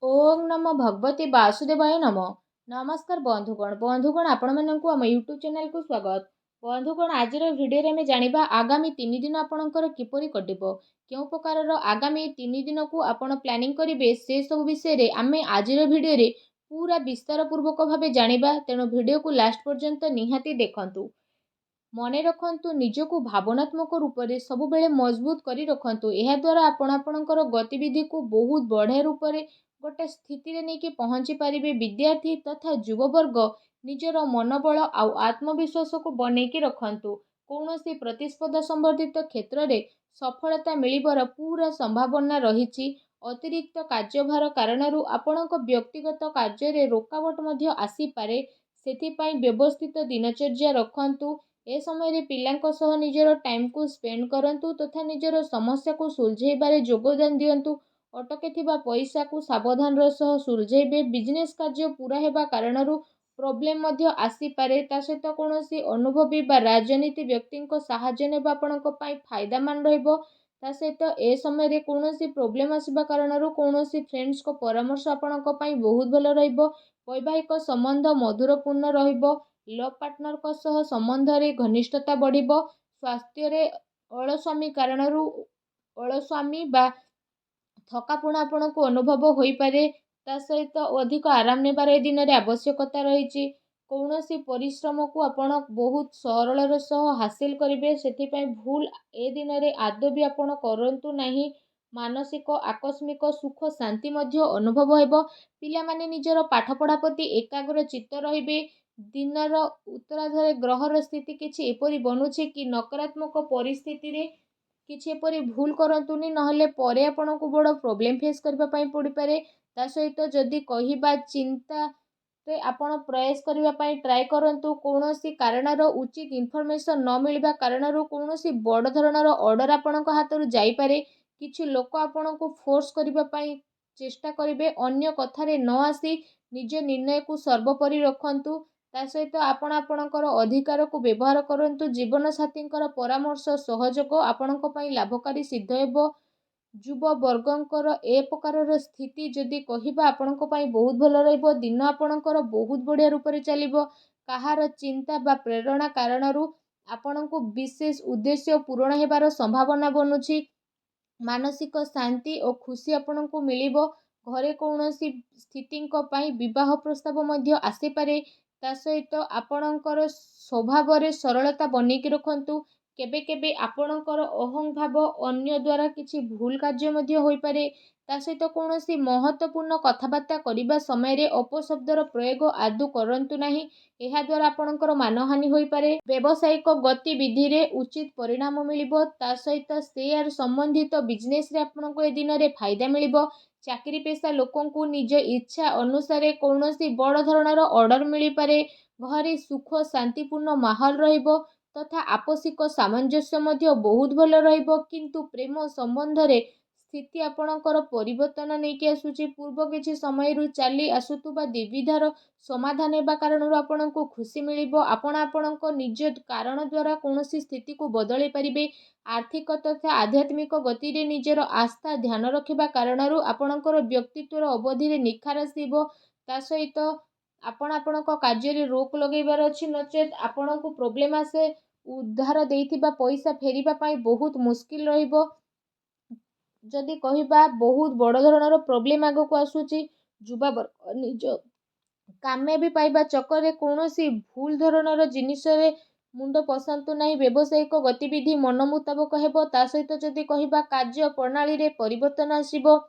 ओम नमो भगवते वासुदेवाय नमः। नमस्कार बंधुगण आपण मानक आम यूट्यूब चैनल को स्वागत। बंधुगण आज भिडियो में जानिबा आगामी 3 दिन आपणकर किपरि कटिबो, केउ प्रकार आगामी 3 दिन को आपण प्लानिंग करिवे से सब विषय रे आमे आज भिडियो रे पूरा विस्तार पूर्वक भाबे जानिबा। तेणु भिडियो को लास्ट पर्यंत निहाती देखंतु। मने रखंतु निजको भावनात्मक रूप से सबुबेले मजबूत करी रखंतु। एहा द्वारा आपण आपणकर गतिविधि को बहुत बढ़िया रूप से गोटे स्थिति रे नहीं पहुंची पारिबे। विद्यार्थी तथा युववर्ग निजर मनोबल आउ आत्मविश्वास को बनैकी रखंतु। कौनसी प्रतिस्पर्धा संबंधित क्षेत्र में सफलता मिलिबार पूरा संभावना रही। अतिरिक्त कार्यभार कारणरू आपणक व्यक्तिगत कार्य रे रोकावट मध्य आसी पारे। सेथिपाई व्यवस्थित दिनचर्या रखंतु। ए समय रे पिलांको सह निजर टाइम को स्पेंड करंतु तथा निजर समस्या को सुलझेबारे योगदान दियंतु। अटके थिबा पैसा को सावधान सह सुलझेबे। बिजनेस कार्य पूरा हेबा कारणरू प्रोब्लेम मध्य आसी पारे। ता सहित कोनोसी अनुभवी बा राजनीति व्यक्ति को सहाय्य नेबा आपणक पई फायदामान रहइबो। ता सहित ए समय रे कोनोसी प्रोब्लेम आसीबा कारणरू कोनोसी फ्रेंड्स को परामर्श आपणक पई बहुत भलो रहइबो। वैवाहिक संबंध मधुरपूर्ण रहइबो। लव पार्टनर को सह संबंध रे घनिष्ठता बढ़िबो। स्वास्थ्य रे अलस्वामी कारणरू अलस्वामी बा थकापुणा आपण को अनुभव होई पारे। ता सहित अधिक आराम नेबार ए दिन रे आवश्यकता रही। कौनसी परिश्रम को आपण बहुत सरल सह हासिल करेंगे। से भूल ए दिन रे आदौ भी आपण करंतु नहीं। मानसिक आकस्मिक सुख शांति मध्य अनुभव हेबो। पिला माने निजर पाठ पढ़ा प्रति एकाग्र चित्त रहिबे। दिनर उत्तरार्धरे ग्रहर स्थिति किछि एपरि बनुछि कि नकारात्मक परिस्थिति रे किछि एपरि भूल करंतुनी, नहले परे आपनको बड़ प्रोब्लेम फेस करबा पई पड़ी पारे। ता सहित जदि कहिबा चिंता ते आपण प्रयास करबा पई ट्राई करंतु। कोनोसी कारणर उचित इन्फॉर्मेशन न मिलबा कारणरू कोनोसी बड़ धरणर ऑर्डर आपणक हातरू जाई पारे। किछि लोक आपणको फोर्स करबा पई चेष्टा करिवे। अन्य कथारे न आसी निज निर्णय को सर्वोपरि रखंतु। ता सहित आपण आपणकर अधिकार को व्यवहार करंतु। जीवन साथींकर परामर्श सहयोग आपणक पई लाभकारी सिद्ध हेबो। युव वर्गंकर ए प्रकार स्थिति जदि कहिबा आपणक पई बहुत भलो रहइबो। दिन आपणकर बहुत बढ़िया रूप से चलिबो। कहार चिंता बा प्रेरणा कारणरू आपणको विशेष उद्देश्य पूरण हेबार संभावना बनुछि। मानसिक शांति और खुशी आपणको मिलिबो। घरे कौनसी स्थितिंक पई विवाह प्रस्ताव मध्य आसी पारे। ता सहित आपणकर स्वभाव रे सरलता बनेकी रखंतु। केबे केबे आपणकर अहं भाव अन्य द्वारा किछि भूल कार्य मध्य होई पारे। ता सहित कौनसी महत्वपूर्ण कथबार्ता करिबा समय रे अपशब्दर प्रयोग आदौ करंतु नाही। एहा द्वारा आपणकर मानहानि होई पारे। व्यावसायिक गतिविधि रे उचित परिणाम मिलिबो। ता सहित शेयर संबंधित बिजनेस रे आपणको ए दिन रे फायदा मिलिबो। चाकरी पेशा लोकों को निज इच्छा अनुसार कौनसी बड़ धरणर ऑर्डर मिली पारे। घरे सुख शांतिपूर्ण माहौल रहिबो तथा आपसिक सामंजस्य मध्य बहुत भलो रहिबो। किंतु प्रेम संबंध रे स्थिति आपणकर परिवर्तन नहीं आसुची। पूर्व किछि समय रु चली आसुतुबा द्विविधार समाधान हेबा कारणरू आपणको खुशी मिलिबो। आपण आपणको निज कारण द्वारा कौनसी स्थिति को बदलै परिबे। आर्थिक तथा आध्यात्मिक गति रे निजर आस्था ध्यान रखिबा कारणरू आपणकर व्यक्तित्वर अवधि रे निखार आसीबो। ता सहित आपण आपणको कार्य रे रोक लगेबार अछि, नचेत आपणको प्रोब्लेम आसे उद्धार देइथिबा पैसा फेरिबा पई बहुत मुश्किल रहिबो। जदि कहिबा बहुत बड़ धरणर प्रोब्लेम आगो को आसुची। युवा वर्ग निज कामयाबी पाइबा चक्कर रे कौनसी भूल धरणर जिनिस रे मुंड पसंतु नहीं। व्यावसायिक गतिविधि मन मुताबक हेबो। ता सहित जदि कहिबा कार्य प्रणाली रे परिवर्तन आसीबो।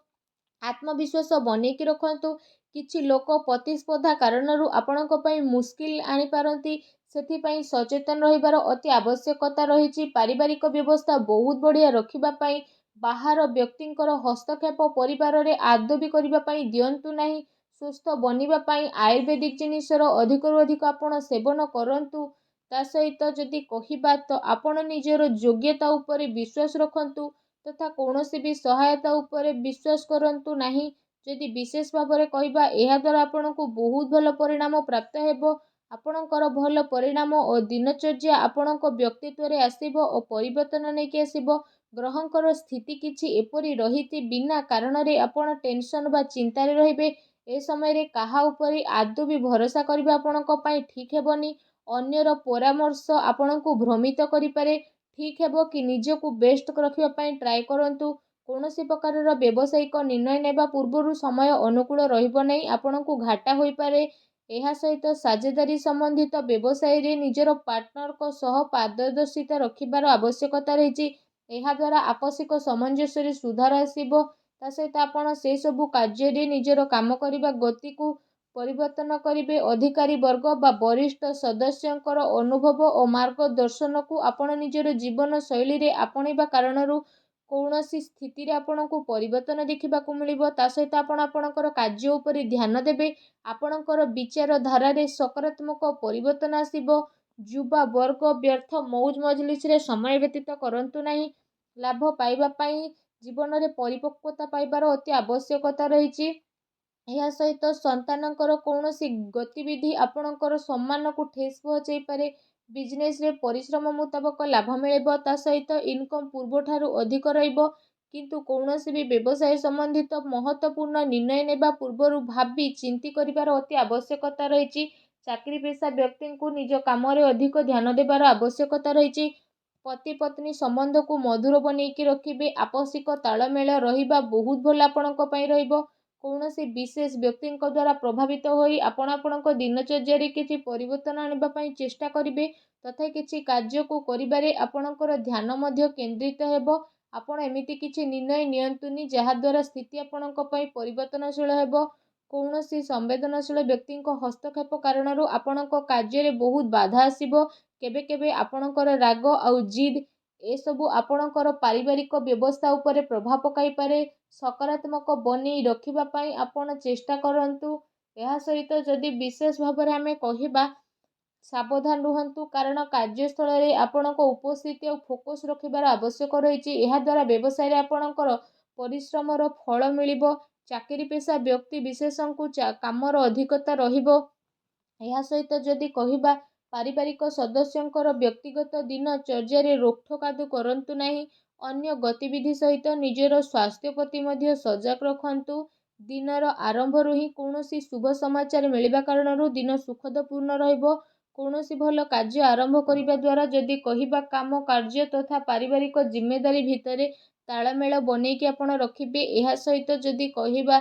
आत्मविश्वास बनेकी रखंतु। किछि लोक प्रतिस्पर्धा कारणरू आपणक पई मुश्किल आनी पारंती। सेथिपई सचेतन रहिबार अति आवश्यकता रहिछि। पारिवारिक व्यवस्था बहुत बढ़िया रखिबा पई बाहर व्यक्तिंकर हस्तक्षेप परिवार रे आदौ भी करिबा पई दियंतु नाही। सुस्थ बनिबा पई आयुर्वेदिक जिनिसर अधिकरू अधिक आपण सेवन करंतु। ता सहित जदि कहिबा तो आपण निजर योग्यता उपरे विश्वास रखंतु तथा कौनसी भी सहायता उपरे विश्वास करंतु नाही। जदि विशेष भाव में कहिबा एहा द्वारा आपणको बहुत भल परिणाम प्राप्त हेबो। आपणकर भल परिणाम और दिनचर्या आपणको व्यक्तित्व रे आसीबो और परिवर्तन नेकी आसीबो। ଗ୍ରହଙ୍କର ସ୍ଥିତି କିଛି ଏପରି ରହିଛି ବିନା କାରଣରେ ଆପଣ ଟେନସନ୍ ବା ଚିନ୍ତାରେ ରହିବେ। ଏ ସମୟରେ କାହା ଉପରେ ଆଦୌ ବି ଭରସା କରିବା ଆପଣଙ୍କ ପାଇଁ ଠିକ୍ ହେବନି। ଅନ୍ୟର ପରାମର୍ଶ ଆପଣଙ୍କୁ ଭ୍ରମିତ କରିପାରେ। ଠିକ୍ ହେବ କି ନିଜକୁ ବେଷ୍ଟ ରଖିବା ପାଇଁ ଟ୍ରାଏ କରନ୍ତୁ। କୌଣସି ପ୍ରକାରର ବ୍ୟବସାୟିକ ନିର୍ଣ୍ଣୟ ନେବା ପୂର୍ବରୁ ସମୟ ଅନୁକୂଳ ରହିବ ନାହିଁ, ଆପଣଙ୍କୁ ଘାଟା ହୋଇପାରେ। ଏହା ସହିତ ସାଝେଦାରୀ ସମ୍ବନ୍ଧିତ ବ୍ୟବସାୟରେ ନିଜର ପାର୍ଟନରଙ୍କ ସହ ପାରଦର୍ଶିତା ରଖିବାର ଆବଶ୍ୟକତା ରହିଛି। ଏହାଦ୍ୱାରା ଆପୋଷିକ ସାମଞ୍ଜସ୍ୟରେ ସୁଧାର ଆସିବ। ତା ସହିତ ଆପଣ ସେସବୁ କାର୍ଯ୍ୟରେ ନିଜର କାମ କରିବା ଗତିକୁ ପରିବର୍ତ୍ତନ କରିବେ। ଅଧିକାରୀ ବର୍ଗ ବା ବରିଷ୍ଠ ସଦସ୍ୟଙ୍କର ଅନୁଭବ ଓ ମାର୍ଗଦର୍ଶନକୁ ଆପଣ ନିଜର ଜୀବନ ଶୈଳୀରେ ଆପଣେଇବା କାରଣରୁ କୌଣସି ସ୍ଥିତିରେ ଆପଣଙ୍କୁ ପରିବର୍ତ୍ତନ ଦେଖିବାକୁ ମିଳିବ। ତା ସହିତ ଆପଣ ଆପଣଙ୍କର କାର୍ଯ୍ୟ ଉପରେ ଧ୍ୟାନ ଦେବେ। ଆପଣଙ୍କର ବିଚାରଧାରାରେ ସକାରାତ୍ମକ ପରିବର୍ତ୍ତନ ଆସିବ। ଯୁବା ବର୍ଗ ବ୍ୟର୍ଥ ମଉଜ ମଜଲିସରେ ସମୟ ବ୍ୟତୀତ କରନ୍ତୁ ନାହିଁ। ଲାଭ ପାଇବା ପାଇଁ ଜୀବନରେ ପରିପକ୍ୱତା ପାଇବାର ଅତି ଆବଶ୍ୟକତା ରହିଛି। ଏହା ସହିତ ସନ୍ତାନଙ୍କର କୌଣସି ଗତିବିଧି ଆପଣଙ୍କର ସମ୍ମାନକୁ ଠେସ୍ ପହଞ୍ଚାଇପାରେ। ବିଜନେସରେ ପରିଶ୍ରମ ମୁତାବକ ଲାଭ ମିଳିବ। ତା ସହିତ ଇନକମ୍ ପୂର୍ବଠାରୁ ଅଧିକ ରହିବ। କିନ୍ତୁ କୌଣସି ବି ବ୍ୟବସାୟ ସମ୍ବନ୍ଧିତ ମହତ୍ତ୍ୱପୂର୍ଣ୍ଣ ନିର୍ଣ୍ଣୟ ନେବା ପୂର୍ବରୁ ଭାବି ଚିନ୍ତି କରିବାର ଅତି ଆବଶ୍ୟକତା ରହିଛି। ଚାକିରି ପେଶା ବ୍ୟକ୍ତିଙ୍କୁ ନିଜ କାମରେ ଅଧିକ ଧ୍ୟାନ ଦେବାର ଆବଶ୍ୟକତା ରହିଛି। ପତି ପତ୍ନୀ ସମ୍ବନ୍ଧକୁ ମଧୁର ବନେଇକି ରଖିବେ। ଆପୋଷିକ ତାଳମେଳ ରହିବା ବହୁତ ଭଲ ଆପଣଙ୍କ ପାଇଁ ରହିବ। କୌଣସି ବିଶେଷ ବ୍ୟକ୍ତିଙ୍କ ଦ୍ୱାରା ପ୍ରଭାବିତ ହୋଇ ଆପଣ ଆପଣଙ୍କ ଦିନଚର୍ଯ୍ୟାରେ କିଛି ପରିବର୍ତ୍ତନ ଆଣିବା ପାଇଁ ଚେଷ୍ଟା କରିବେ। ତଥାପି କିଛି କାର୍ଯ୍ୟକୁ କରିବାରେ ଆପଣଙ୍କର ଧ୍ୟାନ ମଧ୍ୟ କେନ୍ଦ୍ରିତ ହେବ। ଆପଣ ଏମିତି କିଛି ନିର୍ଣ୍ଣୟ ନିଅନ୍ତୁନି ଯାହାଦ୍ୱାରା ସ୍ଥିତି ଆପଣଙ୍କ ପାଇଁ ପରିବର୍ତ୍ତନଶୀଳ ହେବ। କୌଣସି ସମ୍ବେଦନଶୀଳ ବ୍ୟକ୍ତିଙ୍କ ହସ୍ତକ୍ଷେପ କାରଣରୁ ଆପଣଙ୍କ କାର୍ଯ୍ୟରେ ବହୁତ ବାଧା ଆସିବ। କେବେ କେବେ ଆପଣଙ୍କର ରାଗ ଆଉ ଜିଦ୍ ଏସବୁ ଆପଣଙ୍କର ପାରିବାରିକ ବ୍ୟବସ୍ଥା ଉପରେ ପ୍ରଭାବ ପକାଇପାରେ। ସକାରାତ୍ମକ ବନେଇ ରଖିବା ପାଇଁ ଆପଣ ଚେଷ୍ଟା କରନ୍ତୁ। ଏହା ସହିତ ଯଦି ବିଶେଷ ଭାବରେ ଆମେ କହିବା, ସାବଧାନ ରୁହନ୍ତୁ, କାରଣ କାର୍ଯ୍ୟସ୍ଥଳରେ ଆପଣଙ୍କ ଉପସ୍ଥିତି ଆଉ ଫୋକସ୍ ରଖିବାର ଆବଶ୍ୟକ ରହିଛି। ଏହାଦ୍ୱାରା ବ୍ୟବସାୟରେ ଆପଣଙ୍କର ପରିଶ୍ରମର ଫଳ ମିଳିବ। ଚାକିରି ପେଶା ବ୍ୟକ୍ତି ବିଶେଷଙ୍କୁ କାମର ଅଧିକତା ରହିବ। ଏହା ସହିତ ଯଦି କହିବା, ପାରିବାରିକ ସଦସ୍ୟଙ୍କର ବ୍ୟକ୍ତିଗତ ଦିନଚର୍ଯ୍ୟାରେ ରୋକଠୋକ କରନ୍ତୁ ନାହିଁ। ଅନ୍ୟ ଗତିବିଧି ସହିତ ନିଜର ସ୍ୱାସ୍ଥ୍ୟ ପ୍ରତି ମଧ୍ୟ ସଜାଗ ରଖନ୍ତୁ। ଦିନର ଆରମ୍ଭରୁ ହିଁ କୌଣସି ଶୁଭ ସମାଚାର ମିଳିବା କାରଣରୁ ଦିନ ସୁଖଦପୂର୍ଣ୍ଣ ରହିବ। କୌଣସି ଭଲ କାର୍ଯ୍ୟ ଆରମ୍ଭ କରିବା ଦ୍ୱାରା ଯଦି କହିବା, କାମ କାର୍ଯ୍ୟ ତଥା ପାରିବାରିକ ଜିମ୍ମେଦାରୀ ଭିତରେ ତାଳମେଳ ବନେଇକି ଆପଣ ରଖିବେ। ଏହା ସହିତ ଯଦି କହିବା,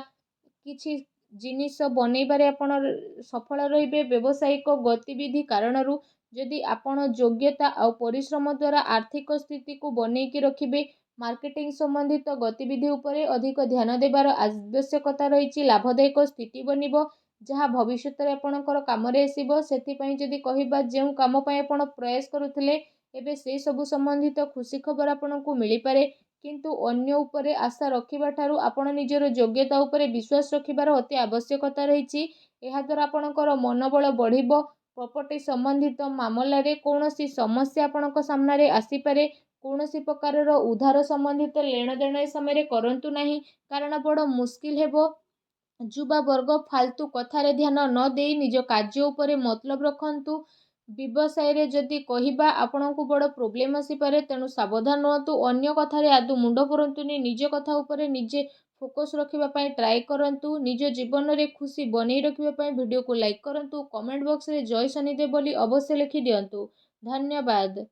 କିଛି ଜିନିଷ ବନେଇବାରେ ଆପଣ ସଫଳ ରହିବେ। ବ୍ୟବସାୟିକ ଗତିବିଧି କାରଣରୁ ଯଦି ଆପଣ ଯୋଗ୍ୟତା ଆଉ ପରିଶ୍ରମ ଦ୍ୱାରା ଆର୍ଥିକ ସ୍ଥିତିକୁ ବନେଇକି ରଖିବେ। ମାର୍କେଟିଂ ସମ୍ବନ୍ଧିତ ଗତିବିଧି ଉପରେ ଅଧିକ ଧ୍ୟାନ ଦେବାର ଆବଶ୍ୟକତା ରହିଛି। ଲାଭଦାୟକ ସ୍ଥିତି ବନିବ, ଯାହା ଭବିଷ୍ୟତରେ ଆପଣଙ୍କର କାମରେ ଆସିବ। ସେଥିପାଇଁ ଯଦି କହିବା, ଯେଉଁ କାମ ପାଇଁ ଆପଣ ପ୍ରୟାସ କରୁଥିଲେ ଏବେ ସେହି ସବୁ ସମ୍ବନ୍ଧିତ ଖୁସି ଖବର ଆପଣଙ୍କୁ ମିଳିପାରେ। କିନ୍ତୁ ଅନ୍ୟ ଉପରେ ଆଶା ରଖିବା ଠାରୁ ଆପଣ ନିଜର ଯୋଗ୍ୟତା ଉପରେ ବିଶ୍ୱାସ ରଖିବାର ଅତି ଆବଶ୍ୟକତା ରହିଛି। ଏହାଦ୍ୱାରା ଆପଣଙ୍କର ମନୋବଳ ବଢ଼ିବ। ପ୍ରପର୍ଟି ସମ୍ବନ୍ଧିତ ମାମଲାରେ କୌଣସି ସମସ୍ୟା ଆପଣଙ୍କ ସାମ୍ନାରେ ଆସିପାରେ। କୌଣସି ପ୍ରକାରର ଉଧାର ସମ୍ବନ୍ଧିତ ନେଣଦେଣ ଏ ସମୟରେ କରନ୍ତୁ ନାହିଁ, କାରଣ ବଡ଼ ମୁସ୍କିଲ ହେବ। ଯୁବା ବର୍ଗ ଫାଲତୁ କଥାରେ ଧ୍ୟାନ ନ ଦେଇ ନିଜ କାର୍ଯ୍ୟ ଉପରେ ମତଲବ ରଖନ୍ତୁ। ବ୍ୟବସାୟରେ ଯଦି କହିବା, ଆପଣଙ୍କୁ ବଡ଼ ପ୍ରୋବ୍ଲେମ୍ ଆସିପାରେ, ତେଣୁ ସାବଧାନ ରୁହନ୍ତୁ। ଅନ୍ୟ କଥାରେ ଆଦୌ ମୁଣ୍ଡ ପୁରାନ୍ତୁନି। ନିଜ କଥା ଉପରେ ନିଜେ ଫୋକସ୍ ରଖିବା ପାଇଁ ଟ୍ରାଏ କରନ୍ତୁ। ନିଜ ଜୀବନରେ ଖୁସି ବନେଇ ରଖିବା ପାଇଁ ଭିଡ଼ିଓକୁ ଲାଇକ୍ କରନ୍ତୁ। କମେଣ୍ଟ ବକ୍ସରେ ଜୟ ଶନିଦେବ ବୋଲି ଅବଶ୍ୟ ଲେଖି ଦିଅନ୍ତୁ। ଧନ୍ୟବାଦ।